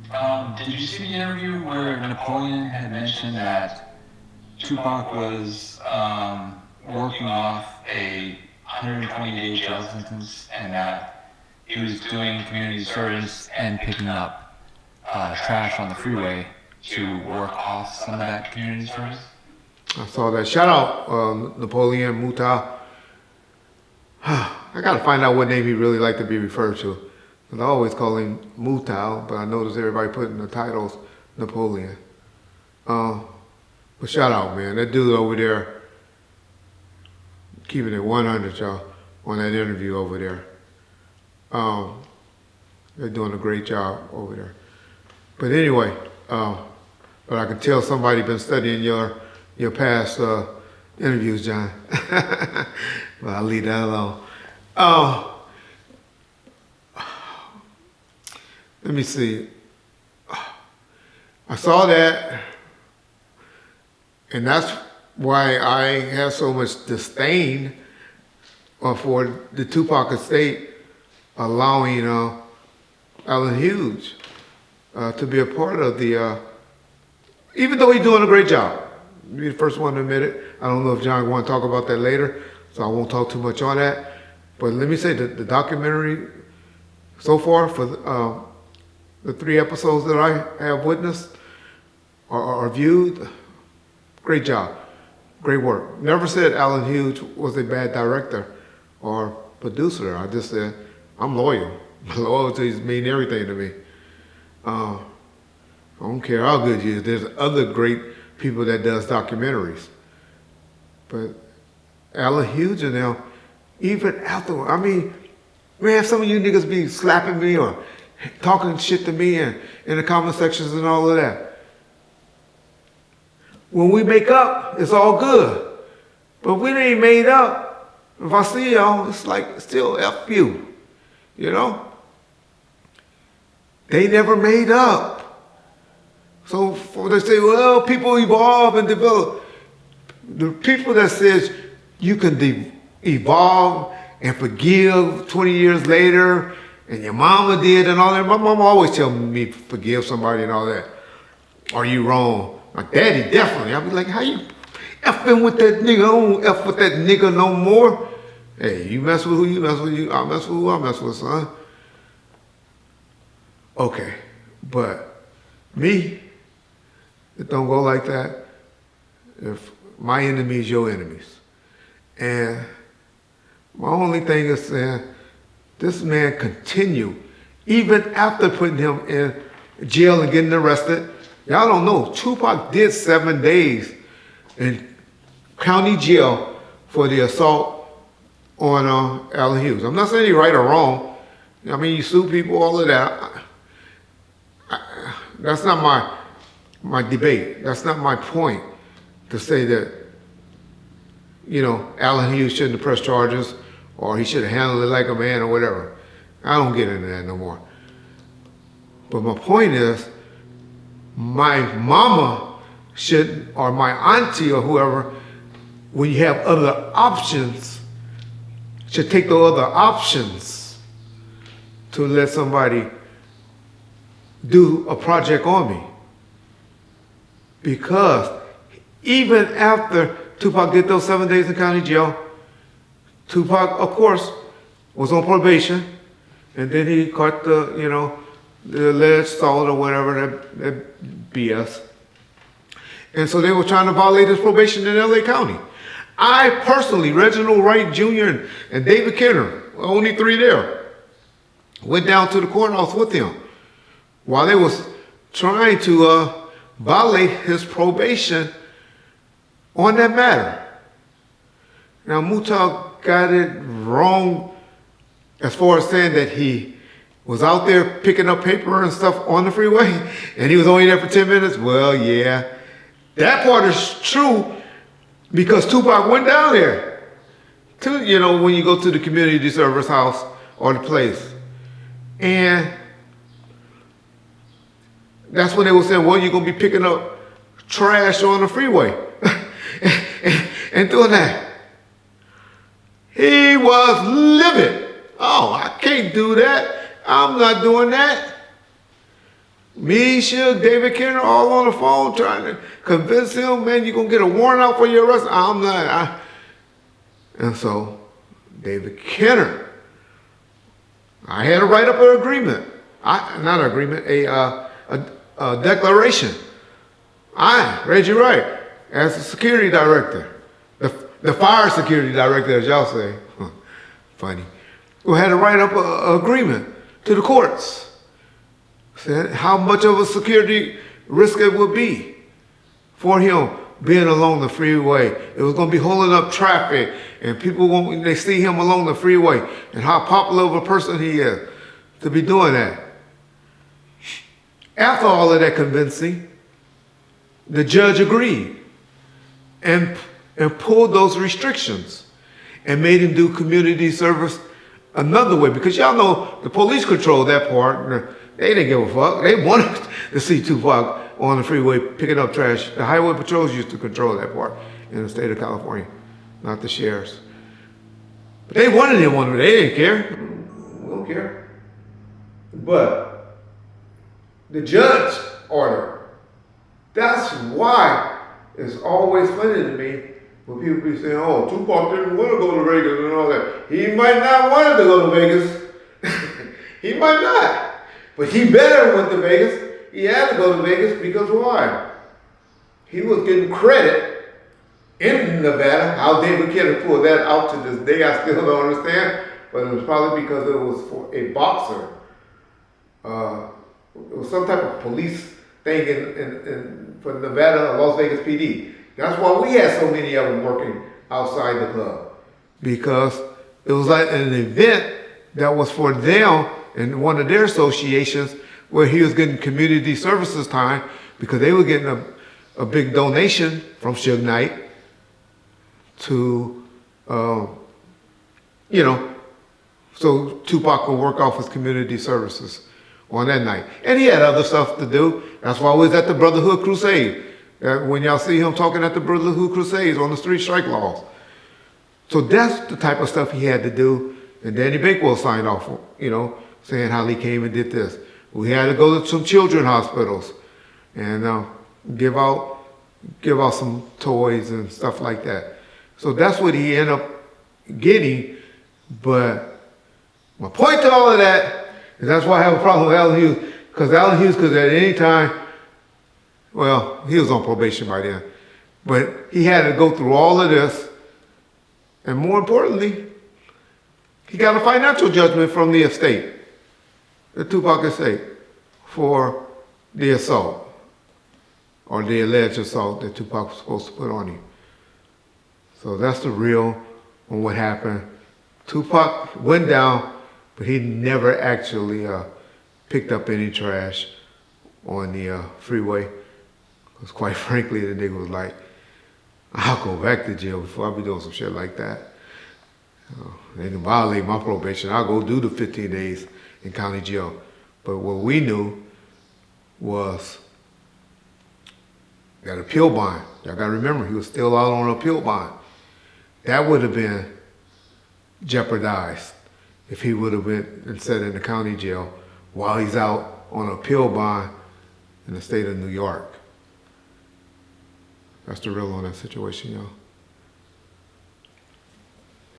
Did you see the interview where Napoleon had mentioned that Tupac was working off a 120-day jail sentence and that he was doing community service and picking up trash on the freeway to work off some of that community service? I saw that. Shout out Napoleon Muta. I gotta find out what name he really liked to be referred to. And I always call him Mutao, but I notice everybody putting the titles Napoleon. But shout out, man. That dude over there, keeping it 100, y'all, on that interview over there. They're doing a great job over there. But anyway, but I can tell somebody been studying your past interviews, John. But I'll leave that alone. Let me see. I saw that, and that's why I have so much disdain for the Tupac estate allowing Allen Hughes to be a part of the, even though he's doing a great job. Be the first one to admit it. I don't know if John want to talk about that later, so I won't talk too much on that. But let me say the documentary so far for the 3 episodes that I have witnessed or viewed, great job, great work. Never said Allen Hughes was a bad director or producer. I just said I'm loyal. Loyalty means everything to me. I don't care how good you is. There's other great people that does documentaries. But Allen Hughes and them, even after, I mean, man, some of you niggas be slapping me or talking shit to me and in the comment sections and all of that. When we make up, it's all good. But we ain't made up. If I see y'all, it's like still F you. You know? They never made up. So they say, well, people evolve and develop. The people that says you can evolve and forgive 20 years later, and your mama did and all that. My mama always tell me forgive somebody and all that. Are you wrong? My daddy definitely. I'll be like, how you effing with that nigga? I don't F with that nigga no more. Hey, you mess with who you mess with, I mess with who I mess with, son. Okay, but me, it don't go like that. If my enemy is your enemies. And my only thing is saying, this man continued, even after putting him in jail and getting arrested. Y'all don't know, Tupac did 7 days in county jail for the assault on Allen Hughes. I'm not saying he's right or wrong. I mean, you sue people, all of that. That's not my debate. That's not my point to say that, you know, Allen Hughes shouldn't have pressed charges or he should have handled it like a man or whatever. I don't get into that no more. But my point is, my mama should, or my auntie or whoever, when you have other options, should take the other options to let somebody do a project on me. Because even after Tupac did those 7 days in county jail, Tupac, of course, was on probation, and then he caught the, you know, the alleged assault or whatever, that BS. And so they were trying to violate his probation in LA County. I personally, Reggie Wright Jr. and David Kenner, only 3 there, went down to the courthouse with him while they was trying to violate his probation on that matter. Now, Mutal got it wrong as far as saying that he was out there picking up paper and stuff on the freeway and he was only there for 10 minutes. Well, yeah, that part is true because Tupac went down there to, you know, when you go to the community service house or the place. And that's when they were saying, well, you're going to be picking up trash on the freeway and doing that. He was livid. Oh, I can't do that. I'm not doing that. Me, Suge, David Kenner, all on the phone trying to convince him, man, you're going to get a warrant out for your arrest. I'm not. And so, David Kenner, I had to write up an agreement. Not an agreement, a declaration. I, Reggie Wright, as the security director, the fire security director, as y'all say, funny, we had to write up an agreement to the courts. Said how much of a security risk it would be for him being along the freeway. It was going to be holding up traffic, and people, when they see him along the freeway, and how popular of a person he is to be doing that. After all of that convincing, the judge agreed and pulled those restrictions and made him do community service another way. Because y'all know the police controlled that part. They didn't give a fuck. They wanted to see Tupac on the freeway picking up trash. The highway patrols used to control that part in the state of California, not the sheriffs. But they wanted him on. They didn't care. We don't care. But the judge ordered. That's why it's always funny to me when people be saying, oh, Tupac didn't want to go to Vegas and all that. He might not want to go to Vegas. He might not. But he better went to Vegas. He had to go to Vegas because why? He was getting credit in Nevada. How David Kenner pulled that out to this day, I still don't understand. But it was probably because it was for a boxer. It was some type of police thing for Nevada, Las Vegas PD. That's why we had so many of them working outside the club. Because it was like an event that was for them and one of their associations where he was getting community services time because they were getting a big donation from Suge Knight to, so Tupac could work off his community services on that night. And he had other stuff to do. That's why I was at the Brotherhood Crusade. When y'all see him talking at the Brotherhood Crusades on the street strike laws. So that's the type of stuff he had to do. And Danny Bakewell signed off, saying how he came and did this. We had to go to some children's hospitals and give out some toys and stuff like that. So that's what he ended up getting. But my point to all of that is that's why I have a problem with Allen Hughes. Because Allen Hughes could at any time, well, he was on probation by then, but he had to go through all of this. And more importantly, he got a financial judgment from the estate, the Tupac estate, for the assault, or the alleged assault that Tupac was supposed to put on him. So that's the real on what happened. Tupac went down, but he never actually picked up any trash on the freeway. Because quite frankly, the nigga was like, I'll go back to jail before I be doing some shit like that. They can violate my probation. I'll go do the 15 days in county jail. But what we knew was that appeal bond. Y'all gotta remember, he was still out on appeal bond. That would have been jeopardized if he would have been and set in the county jail while he's out on appeal bond in the state of New York. That's the real on that situation, y'all.